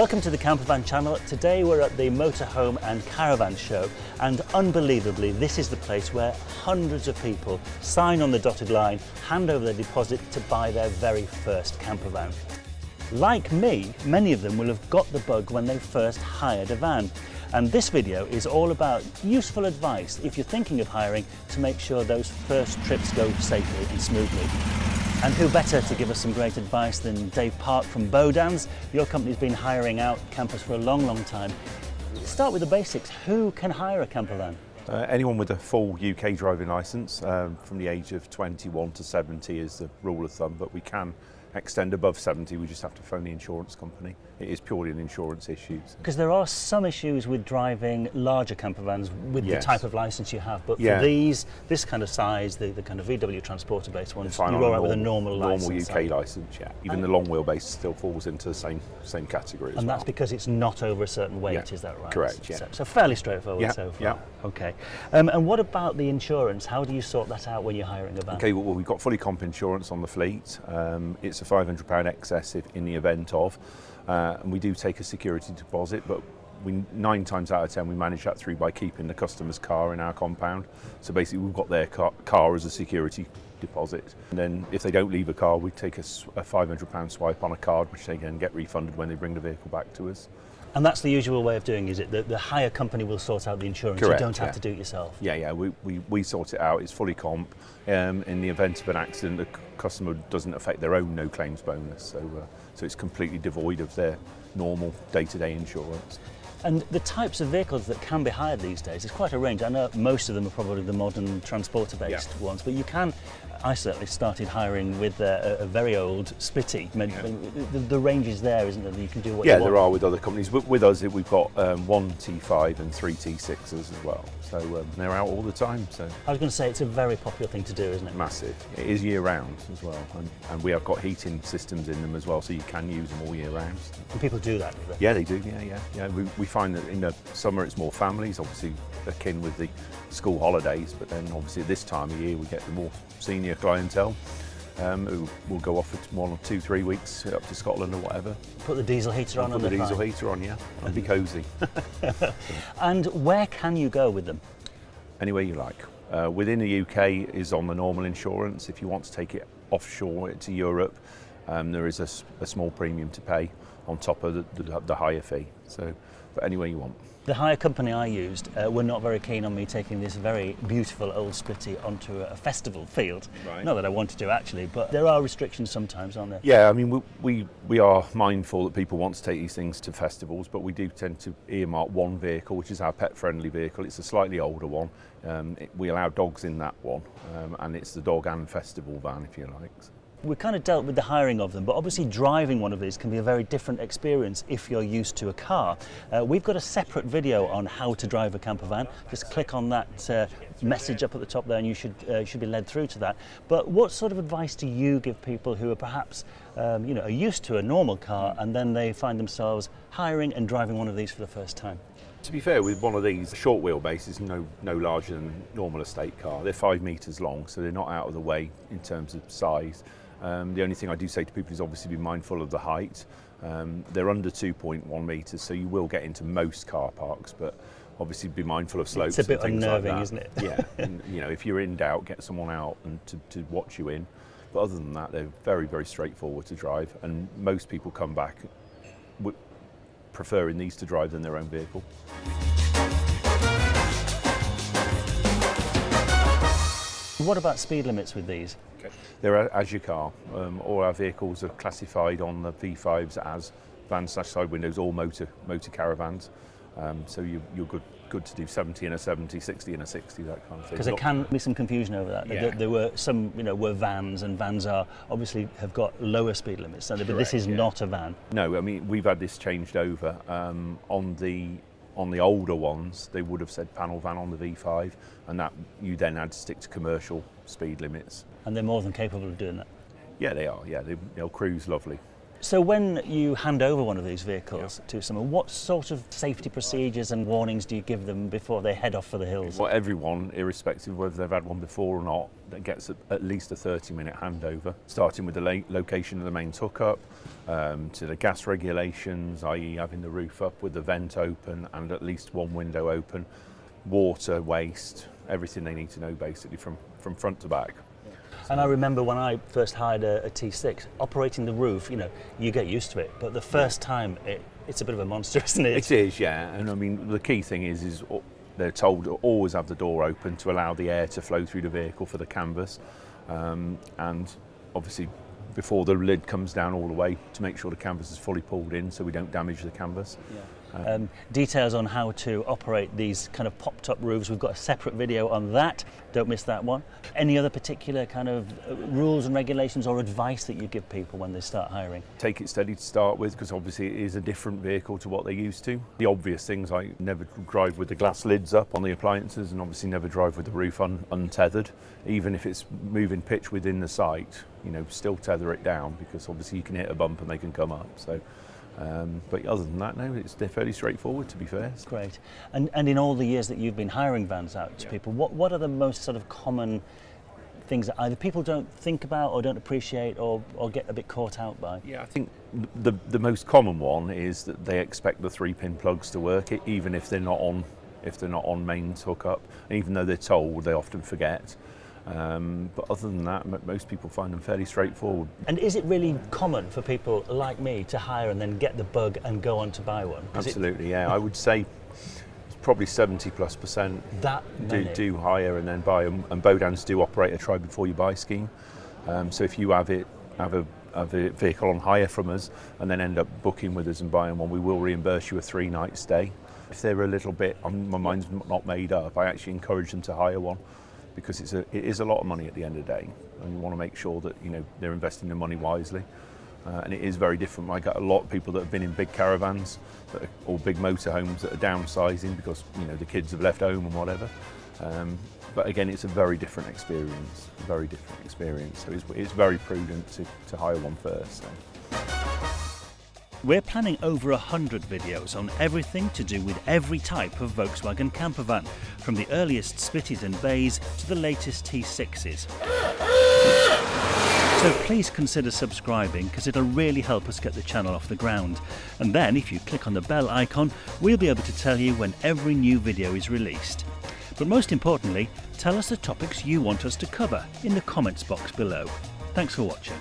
Welcome to the Campervan channel. Today we're at the Motorhome and Caravan Show, and unbelievably this is the place where hundreds of people sign on the dotted line, hand over their deposit to buy their very first campervan. Like me, many of them will have got the bug when they first hired a van. And this video is all about useful advice if you're thinking of hiring to make sure those first trips go safely and smoothly. And who better to give us some great advice than Dave Park from Bodans? Your company's been hiring out campers for a long, long time. Start with the basics. Who can hire a campervan? Anyone with a full UK driving licence from the age of 21 to 70 is the rule of thumb, but we can extend above 70, we just have to phone the insurance company. It is purely an insurance issue. Because there are some issues with driving larger campervans with the type of licence you have, but for this kind of size, the kind of VW transporter based ones, you're all right with a normal licence. Normal UK licence, yeah. Even the long wheelbase still falls into the same category as well. And that's because it's not over a certain weight, is that right? Correct, yeah. So fairly straightforward so far. Yeah. Okay. And what about the insurance? How do you sort that out when you're hiring a van? Okay, well we've got fully comp insurance on the fleet. It's a £500 excess in the event of, and we do take a security deposit, but 9 times out of 10 we manage that through by keeping the customer's car in our compound. So basically we've got their car as a security deposit, and then if they don't leave a car, we take a £500 swipe on a card, which they can get refunded when they bring the vehicle back to us. And that's the usual way of doing, is it? The hire company will sort out the insurance. Correct, you don't have to do it yourself. Yeah, we sort it out. It's fully comp. In the event of an accident, the customer doesn't affect their own no claims bonus, so it's completely devoid of their normal day-to-day insurance. And the types of vehicles that can be hired these days, it's quite a range. I know most of them are probably the modern transporter-based ones, but I certainly started hiring with a very old Splitty. The range is there, isn't there? You can do what you want. Yeah, there are with other companies. But with us, we've got 1 T5 and 3 T6s as well. So they're out all the time. So I was going to say, it's a very popular thing to do, isn't it? Massive. It is year round as well. And we have got heating systems in them as well, so you can use them all year round. And people do that, do they? Yeah, they do. Yeah. We find that in the summer it's more families, obviously akin with the school holidays, but then obviously this time of year we get the more senior clientele who will go off for 1 or 2, 3 weeks up to Scotland or whatever. Put the diesel heater on. Put the diesel heater on, yeah, and be cosy. And where can you go with them? Anywhere you like. Within the UK is on the normal insurance. If you want to take it offshore to Europe, there is a small premium to pay on top of the higher fee. So, but anywhere you want. The hire company I used were not very keen on me taking this very beautiful old Splitty onto a festival field. Right. Not that I wanted to actually, but there are restrictions sometimes, aren't there? Yeah, I mean we are mindful that people want to take these things to festivals, but we do tend to earmark one vehicle, which is our pet-friendly vehicle. It's a slightly older one. We allow dogs in that one, and it's the dog and festival van, if you like. We kind of dealt with the hiring of them, but obviously driving one of these can be a very different experience if you're used to a car. We've got a separate video on how to drive a campervan. Just click on that message up at the top there and you should be led through to that. But what sort of advice do you give people who are perhaps are used to a normal car and then they find themselves hiring and driving one of these for the first time? To be fair, with one of these, short wheelbase is no larger than a normal estate car. They're 5 metres long, so they're not out of the way in terms of size. The only thing I do say to people is obviously be mindful of the height. They're under 2.1 metres, so you will get into most car parks, but obviously be mindful of slopes. It's a bit and things unnerving, like that. Isn't it? Yeah, and if you're in doubt, get someone out and to watch you in. But other than that, they're very, very straightforward to drive, and most people come back preferring these to drive than their own vehicle. What about speed limits with these? Okay. They're as your car. All our vehicles are classified on the V5s as van/side windows or motor caravans. So you're good to do 70 in a 70, 60 in a 60, that kind of thing. Because there can be some confusion over that. Yeah. There were some, were vans, and vans obviously have got lower speed limits, but this is not a van. No, I mean we've had this changed over. On the older ones, they would have said panel van on the V5, and that you then had to stick to commercial speed limits. And they're more than capable of doing that. Yeah, they are. Yeah, they'll cruise lovely. So when you hand over one of these vehicles to someone, what sort of safety procedures and warnings do you give them before they head off for the hills? Well, everyone, irrespective of whether they've had one before or not, that gets at least a 30-minute handover, starting with the location of the mains hookup, to the gas regulations, i.e. having the roof up with the vent open and at least one window open, water, waste, everything they need to know basically from front to back. And I remember when I first hired a T6, operating the roof, you know, you get used to it, but the first time it's a bit of a monster, isn't it? It is, yeah. And I mean, the key thing is they're told to always have the door open to allow the air to flow through the vehicle for the canvas, and obviously before the lid comes down all the way to make sure the canvas is fully pulled in so we don't damage the canvas. Details on how to operate these kind of pop-top roofs, we've got a separate video on that, don't miss that one. Any other particular kind of rules and regulations or advice that you give people when they start hiring? Take it steady to start with, because obviously it is a different vehicle to what they're used to. The obvious things like never drive with the glass lids up on the appliances, and obviously never drive with the roof untethered. Even if it's moving pitch within the site, you know, still tether it down, because obviously you can hit a bump and they can come up. So. But other than that, no, it's fairly straightforward, to be fair. That's great. And in all the years that you've been hiring vans out to people, what are the most sort of common things that either people don't think about or don't appreciate or get a bit caught out by? Yeah, I think the most common one is that they expect the 3-pin plugs to work, even if they're not on mains hookup. And even though they're told, they often forget. But other than that, most people find them fairly straightforward. And is it really common for people like me to hire and then get the bug and go on to buy one? Absolutely, yeah. I would say it's probably 70+% do hire and then buy them. And Bodans do operate a try before you buy scheme. So if you have a vehicle on hire from us and then end up booking with us and buying one, we will reimburse you a 3-night stay. If they're a little bit, my mind's not made up, I actually encourage them to hire one, because it is a lot of money at the end of the day, and you want to make sure that, you know, they're investing their money wisely. And it is very different. I got a lot of people that have been in big caravans or big motorhomes that are downsizing because, you know, the kids have left home and whatever. But again, it's a very different experience. So it's very prudent to hire one first. So. We're planning over 100 videos on everything to do with every type of Volkswagen campervan, from the earliest Spitties and Bays to the latest T6s. So please consider subscribing, because it'll really help us get the channel off the ground. And then if you click on the bell icon, we'll be able to tell you when every new video is released. But most importantly, tell us the topics you want us to cover in the comments box below. Thanks for watching.